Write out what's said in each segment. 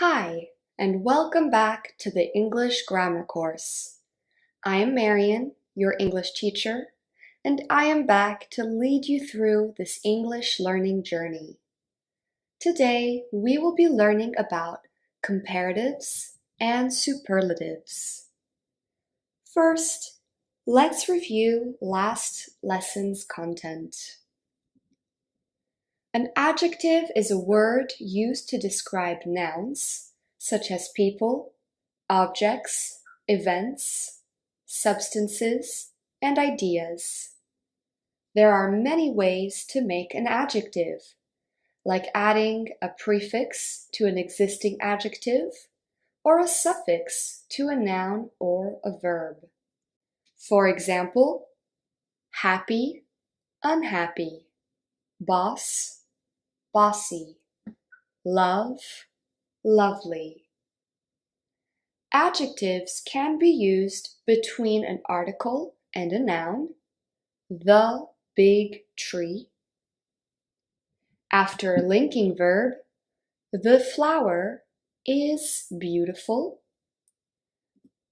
Hi, and welcome back to the English Grammar course. I am Marian, your English teacher, and I am back to lead you through this English learning journey. Today, we will be learning about comparatives and superlatives. First, let's review last lesson's content. An adjective is a word used to describe nouns, such as people, objects, events, substances, and ideas. There are many ways to make an adjective, like adding a prefix to an existing adjective or a suffix to a noun or a verb. For example, happy, unhappy, boss, bossy, love, lovely. Adjectives can be used between an article and a noun, the big tree. After a linking verb, the flower is beautiful.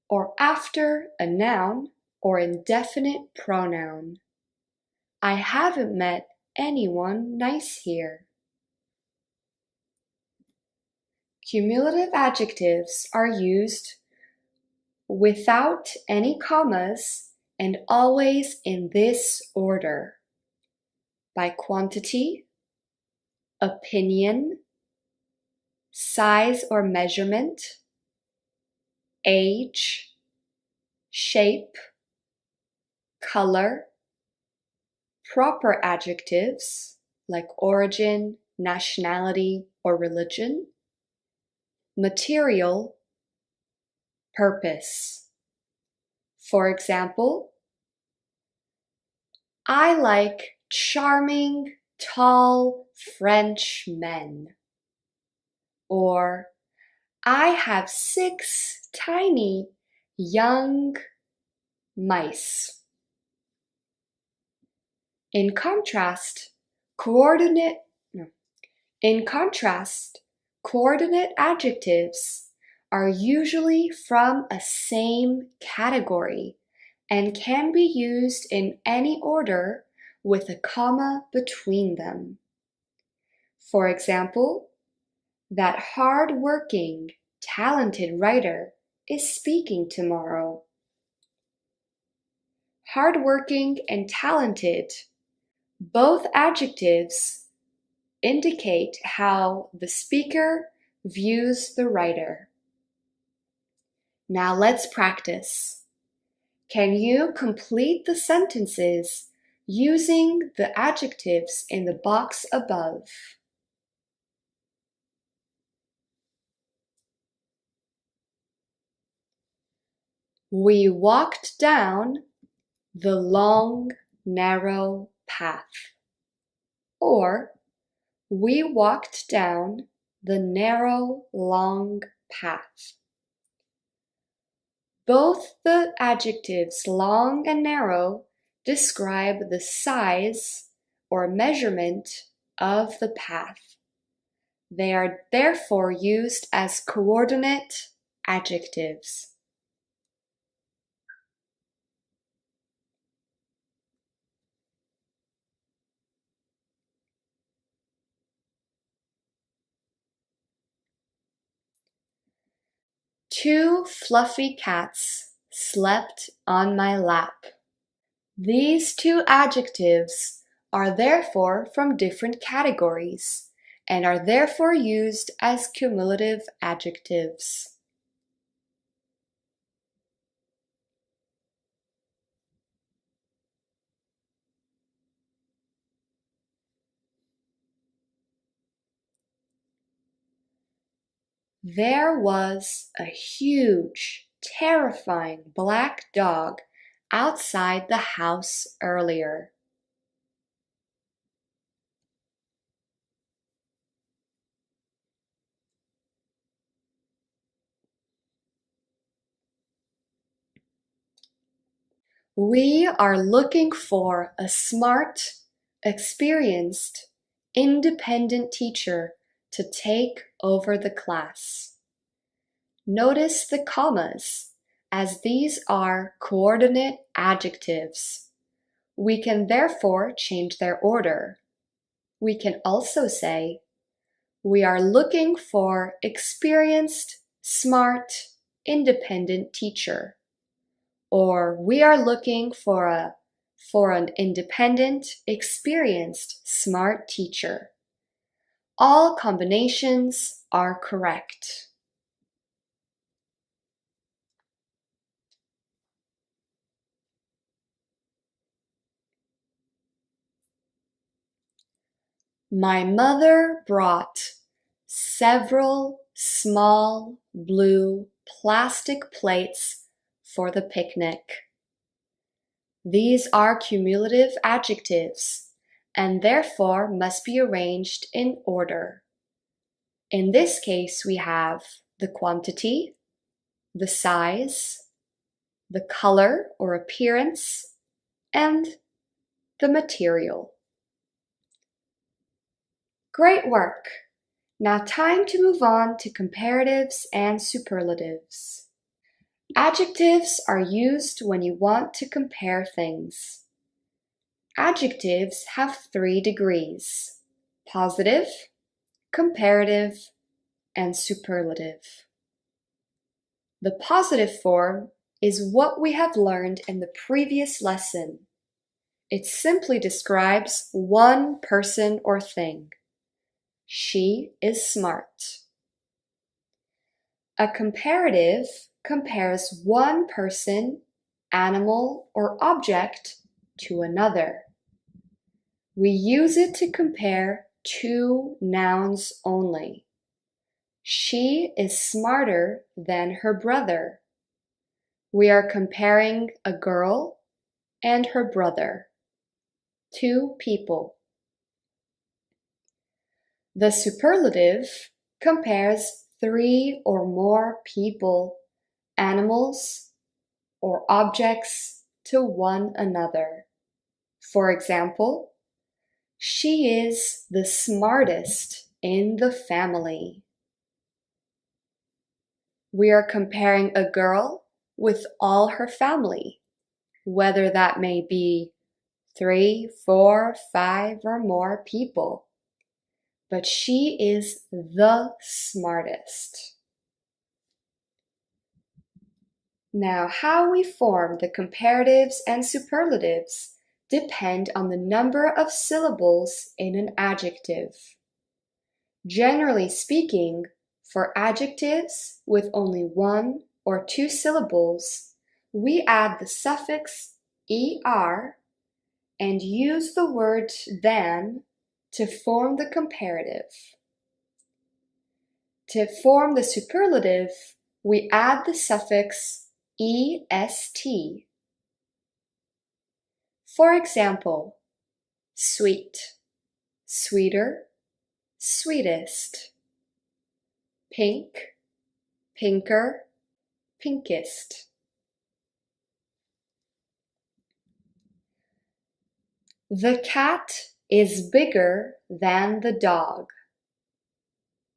Or after a noun or indefinite pronoun. I haven't met anyone nice here. Cumulative adjectives are used without any commas and always in this order: by quantity, opinion, size or measurement, age, shape, color, proper adjectives like origin, nationality, or religion, material, purpose. For example, I like charming, tall French men. Or, I have 6 tiny, young mice. In contrast, coordinate adjectives are usually from a same category and can be used in any order with a comma between them. For example, that hard-working, talented writer is speaking tomorrow. Hardworking and talented, both adjectives indicate how the speaker views the writer. Now let's practice. Can you complete the sentences using the adjectives in the box above? We walked down the long, narrow path. Or, we walked down the narrow, long path. Both the adjectives long and narrow describe the size or measurement of the path. They are therefore used as coordinate adjectives. Two fluffy cats slept on my lap. These two adjectives are therefore from different categories and are therefore used as cumulative adjectives. There was a huge, terrifying black dog outside the house earlier. We are looking for a smart, experienced, independent teacher to take over the class. Notice the commas, as these are coordinate adjectives. We can therefore change their order. We can also say, we are looking for experienced, smart, independent teacher. Or we are looking for an independent, experienced, smart teacher. All combinations are correct. My mother brought several small blue plastic plates for the picnic. These are cumulative adjectives and therefore must be arranged in order. In this case, we have the quantity, the size, the color or appearance, and the material. Great work! Now time to move on to comparatives and superlatives. Adjectives are used when you want to compare things. Adjectives have 3 degrees: positive, comparative, and superlative. The positive form is what we have learned in the previous lesson. It simply describes one person or thing. She is smart. A comparative compares one person, animal, or object to another. We use it to compare 2 nouns only. She is smarter than her brother. We are comparing a girl and her brother. 2 people. The superlative compares 3 or more people, animals, or objects to one another. For example, she is the smartest in the family. We are comparing a girl with all her family, whether that may be 3, 4, 5, or more people. But she is the smartest. Now, how we form the comparatives and superlatives depend on the number of syllables in an adjective. Generally speaking, for adjectives with only 1 or 2 syllables, we add the suffix er and use the word than to form the comparative. To form the superlative, we add the suffix est. For example, sweet, sweeter, sweetest. Pink, pinker, pinkest. The cat is bigger than the dog.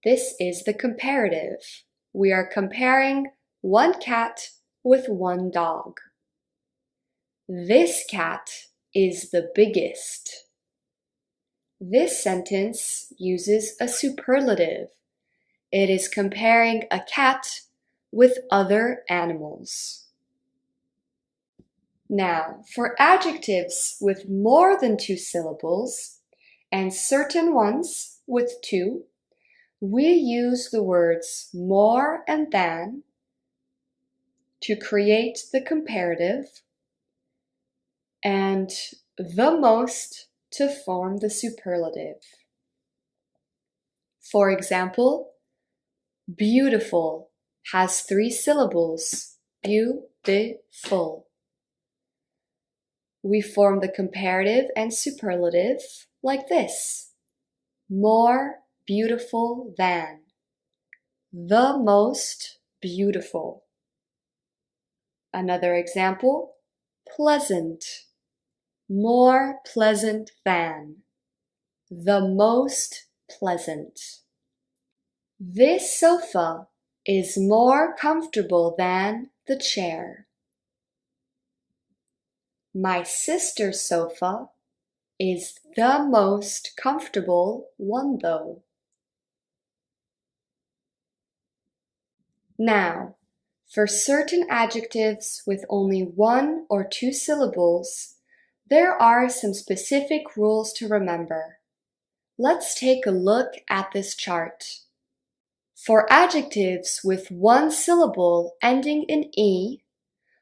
This is the comparative. We are comparing one cat with one dog. This cat is the biggest. This sentence uses a superlative. It is comparing a cat with other animals. Now, for adjectives with more than 2 syllables and certain ones with 2, we use the words more and than to create the comparative and the most to form the superlative. For example, beautiful has 3 syllables, beautiful. We form the comparative and superlative like this: more beautiful than, the most beautiful. Another example, pleasant, more pleasant than, the most pleasant. This sofa is more comfortable than the chair. My sister's sofa is the most comfortable one though. Now, for certain adjectives with only one or two syllables, there are some specific rules to remember. Let's take a look at this chart. For adjectives with one syllable ending in E,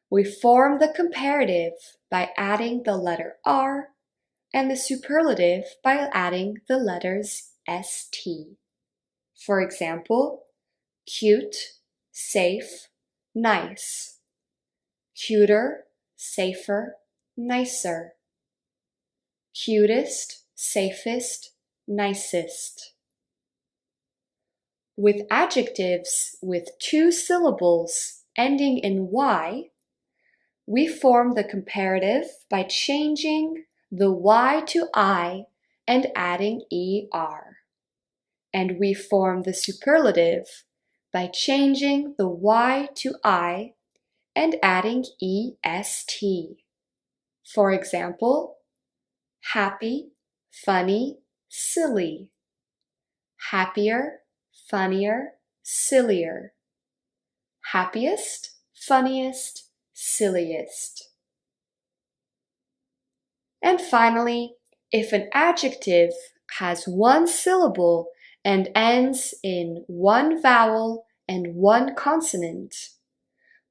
we form the comparative by adding the letter R and the superlative by adding the letters ST. For example, cute, safe, nice. Cuter, safer, nicer. Cutest, safest, nicest. With adjectives with two syllables ending in Y, we form the comparative by changing the Y to I and adding ER. And we form the superlative by changing the Y to I and adding EST. For example, happy, funny, silly. Happier, funnier, sillier. Happiest, funniest, silliest. And finally, if an adjective has one syllable and ends in one vowel and one consonant,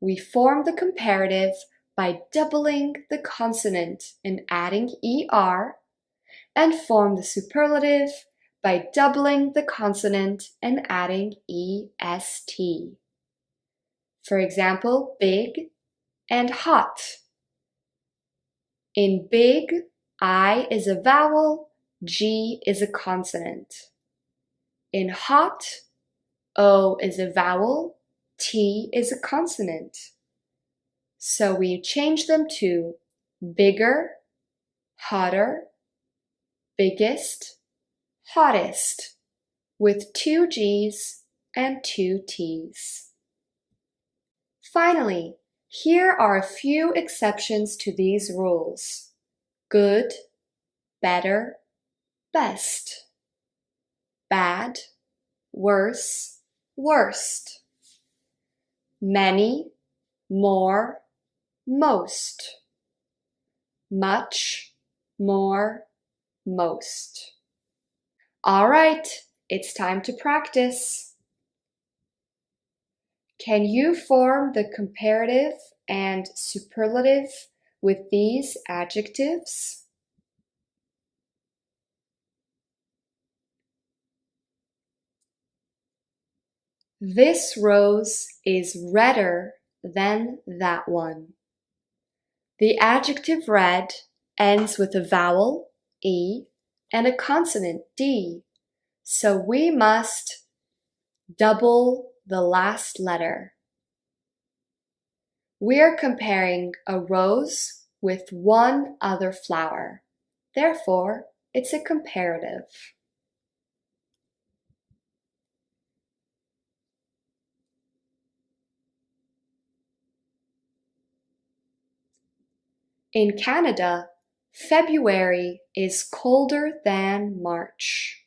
we form the comparative by doubling the consonant and adding ER, and form the superlative by doubling the consonant and adding EST. For example, big and hot. In big, I is a vowel, G is a consonant. In hot, O is a vowel, T is a consonant. So we change them to bigger, hotter, biggest, hottest, with two G's and two T's. Finally, here are a few exceptions to these rules. Good, better, best. Bad, worse, worst. Many, more, most. Much, more, most. All right, it's time to practice. Can you form the comparative and superlative with these adjectives? This rose is redder than that one. The adjective red ends with a vowel, E, and a consonant, D, so we must double the last letter. We are comparing a rose with one other flower. Therefore, it's a comparative. In Canada, February is colder than March.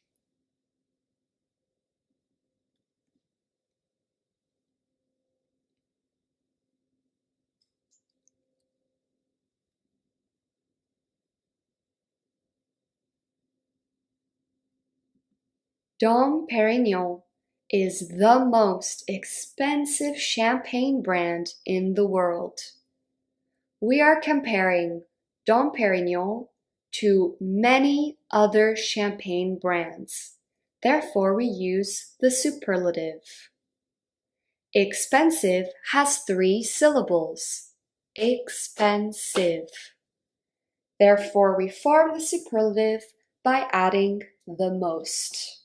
Dom Perignon is the most expensive champagne brand in the world. We are comparing Dom Perignon to many other champagne brands. Therefore, we use the superlative. Expensive has three syllables. Expensive. Therefore, we form the superlative by adding the most.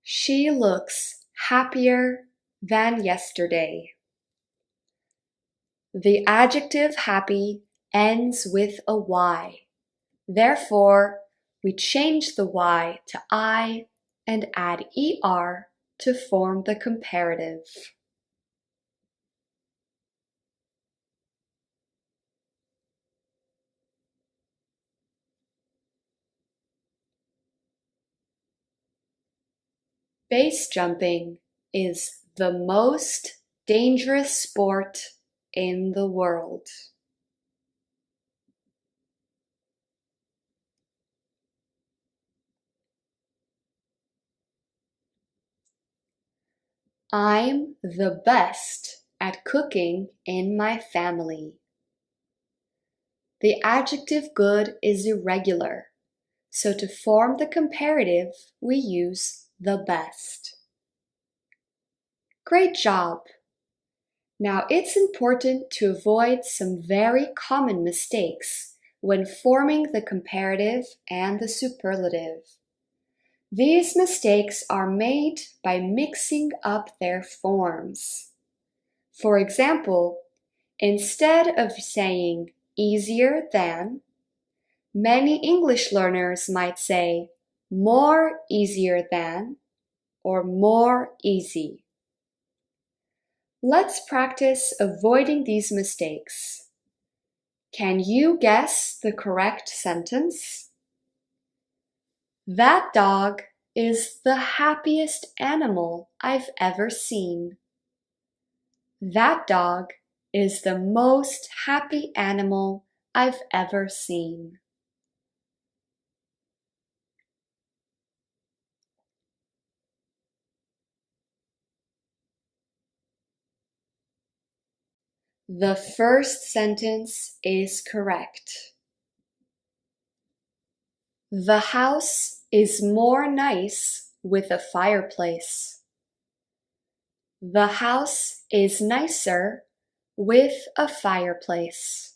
She looks happier than yesterday. The adjective happy ends with a Y. Therefore, we change the Y to I and add ER to form the comparative. Base jumping is the most dangerous sport in the world. I'm the best at cooking in my family. The adjective good is irregular, so to form the comparative, we use the best. Great job! Now it's important to avoid some very common mistakes when forming the comparative and the superlative. These mistakes are made by mixing up their forms. For example, instead of saying easier than, many English learners might say more easier than or more easy. Let's practice avoiding these mistakes. Can you guess the correct sentence? That dog is the happiest animal I've ever seen. That dog is the most happy animal I've ever seen. The first sentence is correct. The house is more nice with a fireplace. The house is nicer with a fireplace.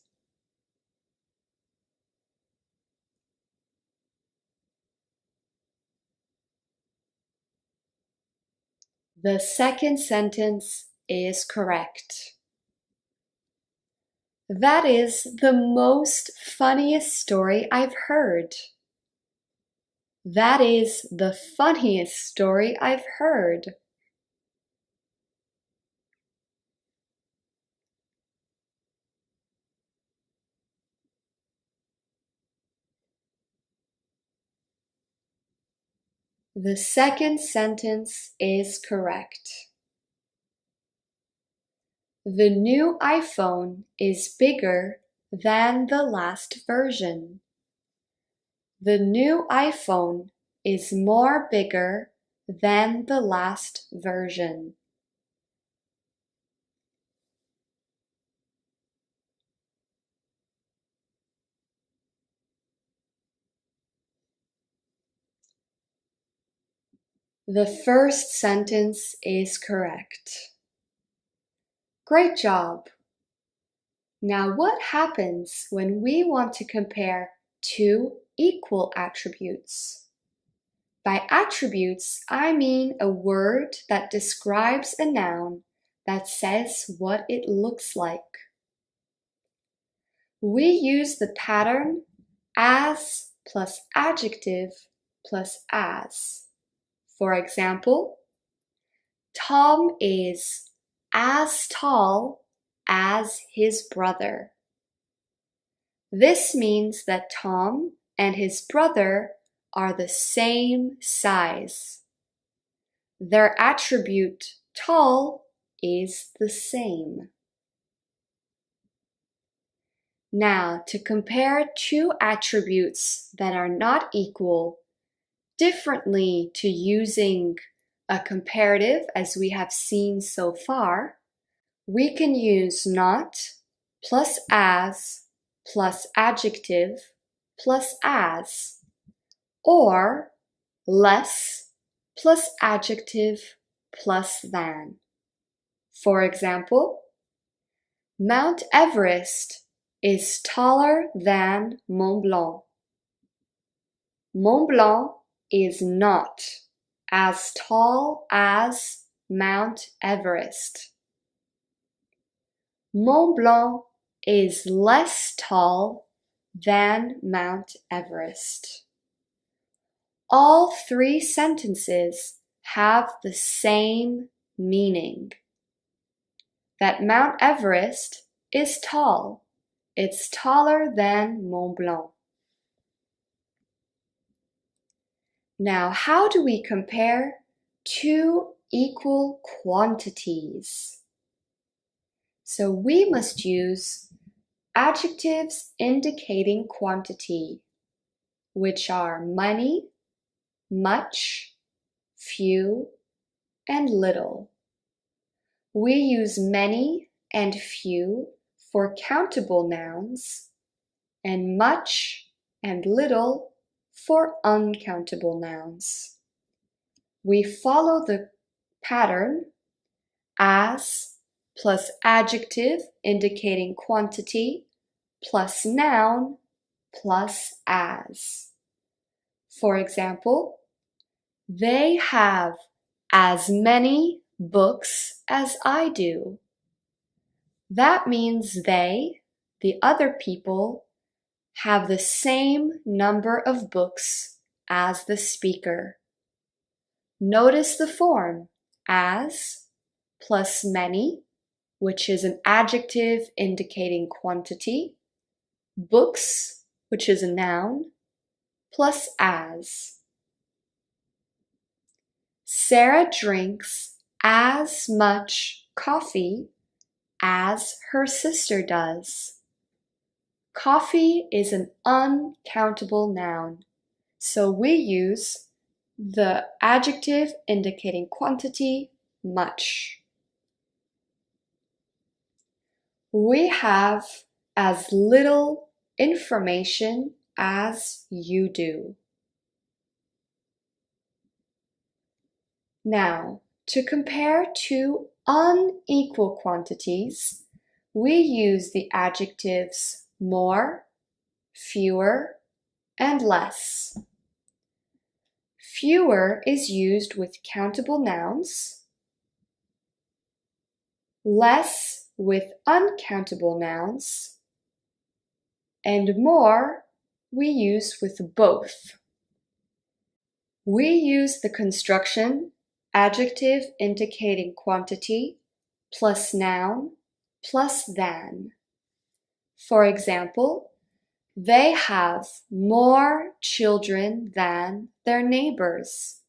The second sentence is correct. That is the most funniest story I've heard. That is the funniest story I've heard. The second sentence is correct. The new iPhone is bigger than the last version. The new iPhone is more bigger than the last version. The first sentence is correct. Great job! Now what happens when we want to compare two equal attributes? By attributes, I mean a word that describes a noun that says what it looks like. We use the pattern as plus adjective plus as. For example, Tom is as tall as his brother. This means that Tom and his brother are the same size. Their attribute tall is the same. Now, to compare two attributes that are not equal differently to using a comparative as we have seen so far, we can use not plus as plus adjective plus as, or less plus adjective plus than. For example, Mount Everest is taller than Mont Blanc. Mont Blanc is not as tall as Mount Everest. Mont Blanc is less tall than Mount Everest. All three sentences have the same meaning. That Mount Everest is tall. It's taller than Mont Blanc. Now, how do we compare two equal quantities? So we must use adjectives indicating quantity, which are money, much, few, and little. We use many and few for countable nouns, and much and little for uncountable nouns. We follow the pattern as plus adjective indicating quantity plus noun plus as. For example, they have as many books as I do. That means they, the other people, have the same number of books as the speaker. Notice the form as plus many, which is an adjective indicating quantity, books, which is a noun, plus as. Sarah drinks as much coffee as her sister does. Coffee is an uncountable noun, so we use the adjective indicating quantity, much. We have as little information as you do. Now, to compare two unequal quantities, we use the adjectives more, fewer, and less. Fewer is used with countable nouns, less with uncountable nouns, and more we use with both. We use the construction adjective indicating quantity plus noun plus than. For example, they have more children than their neighbors.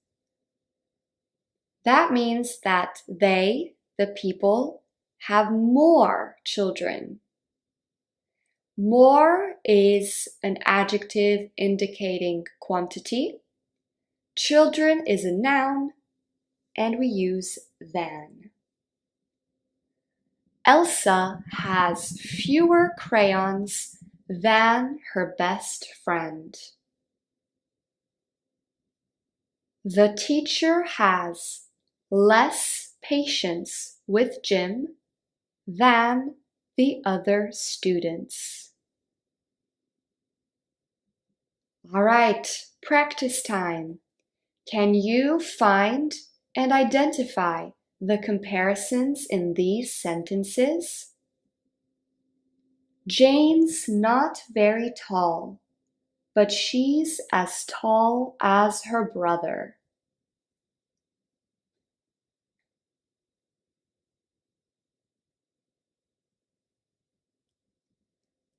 That means that they, the people, have more children. More is an adjective indicating quantity. Children is a noun, and we use than. Elsa has fewer crayons than her best friend. The teacher has less patience with Jim than the other students. All right, practice time. Can you find and identify the comparisons in these sentences? Jane's not very tall, but she's as tall as her brother.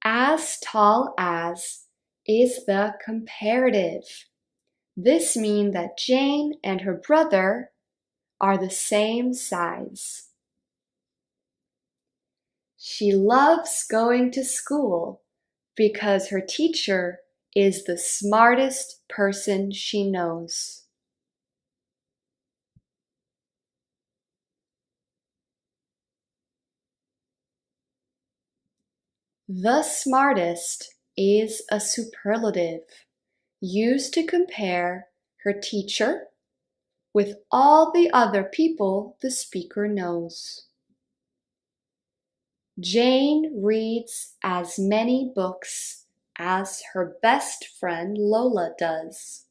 As tall as is the comparative. This means that Jane and her brother are the same size. She loves going to school because her teacher is the smartest person she knows. The smartest is a superlative used to compare her teacher with all the other people the speaker knows. Jane reads as many books as her best friend Lola does.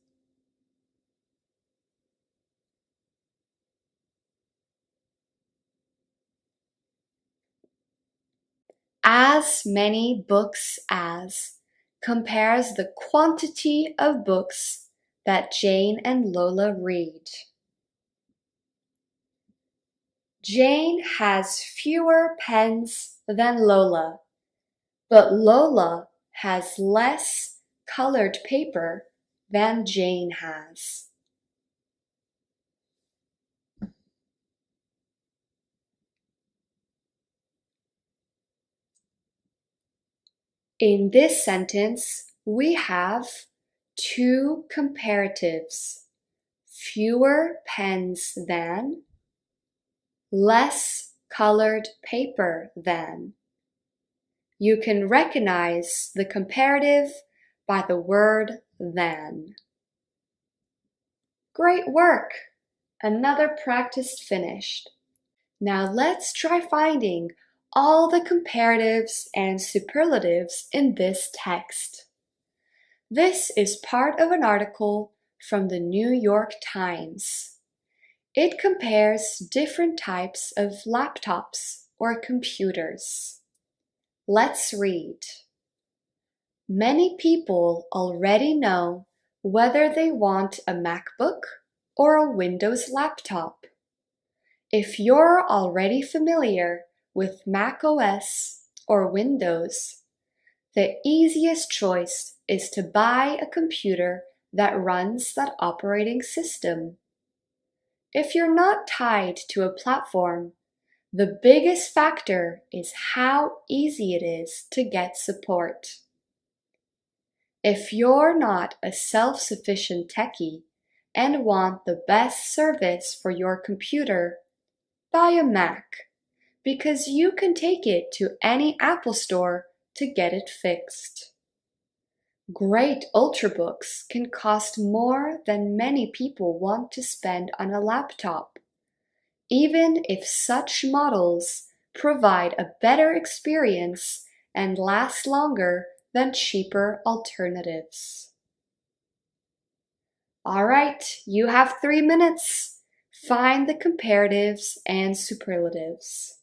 As many books as compares the quantity of books that Jane and Lola read. Jane has fewer pens than Lola, but Lola has less colored paper than Jane has. In this sentence, we have two comparatives: fewer pens than, less colored paper than. You can recognize the comparative by the word than. Great work! Another practice finished. Now let's try finding all the comparatives and superlatives in this text. This is part of an article from the New York Times. It compares different types of laptops or computers. Let's read. Many people already know whether they want a MacBook or a Windows laptop. If you're already familiar with macOS or Windows, the easiest choice is to buy a computer that runs that operating system. If you're not tied to a platform, the biggest factor is how easy it is to get support. If you're not a self-sufficient techie and want the best service for your computer, buy a Mac, because you can take it to any Apple store to get it fixed. Great Ultrabooks can cost more than many people want to spend on a laptop, even if such models provide a better experience and last longer than cheaper alternatives. All right, you have 3 minutes. Find the comparatives and superlatives.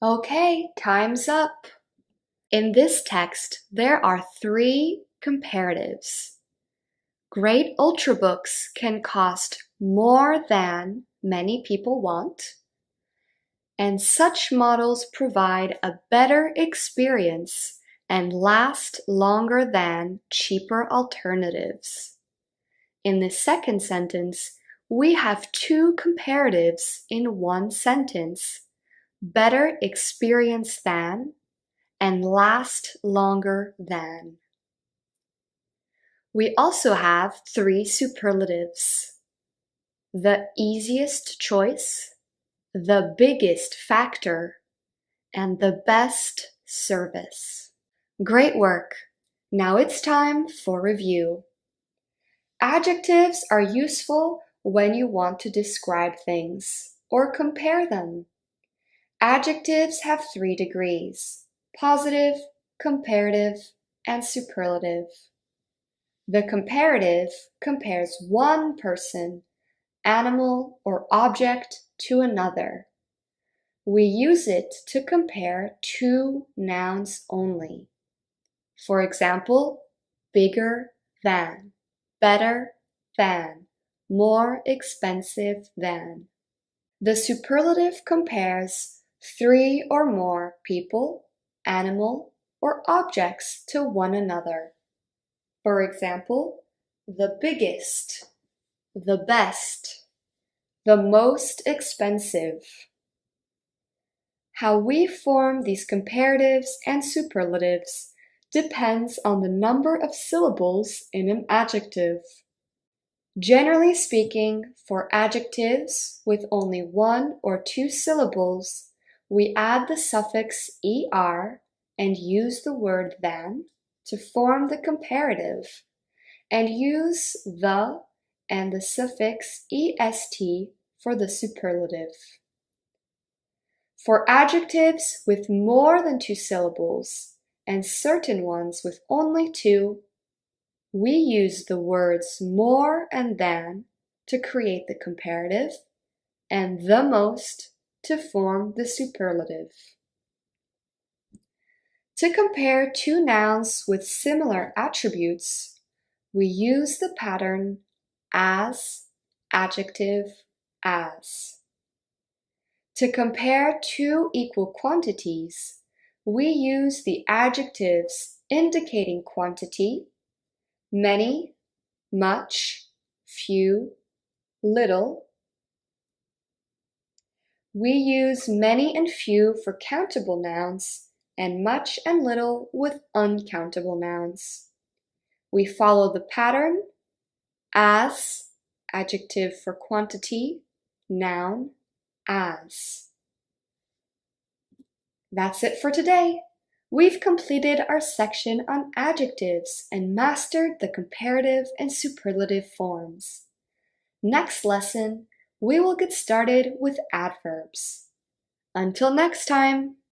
Okay, time's up. In this text, there are 3 comparatives. Great ultrabooks can cost more than many people want, and such models provide a better experience and last longer than cheaper alternatives. In the second sentence, we have 2 comparatives in one sentence: better experience than and last longer than. We also have 3 superlatives: the easiest choice, the biggest factor, and the best service. Great work! Now it's time for review. Adjectives are useful when you want to describe things or compare them. Adjectives have 3 degrees: positive, comparative, and superlative. The comparative compares one person, animal, or object to another. We use it to compare 2 nouns only. For example, bigger than, better than, more expensive than. The superlative compares 3 or more people, animal, or objects to one another. For example, the biggest, the best, the most expensive. How we form these comparatives and superlatives depends on the number of syllables in an adjective. Generally speaking, for adjectives with only 1 or 2 syllables, we add the suffix er and use the word than to form the comparative, and use the and the suffix est for the superlative. For adjectives with more than 2 syllables and certain ones with only 2, we use the words more and than to create the comparative and the most to form the superlative. To compare 2 nouns with similar attributes, we use the pattern as, adjective, as. To compare 2 equal quantities, we use the adjectives indicating quantity: many, much, few, little. We use many and few for countable nouns, and much and little with uncountable nouns. We follow the pattern as, adjective for quantity, noun, as. That's it for today. We've completed our section on adjectives and mastered the comparative and superlative forms. Next lesson, we will get started with adverbs. Until next time!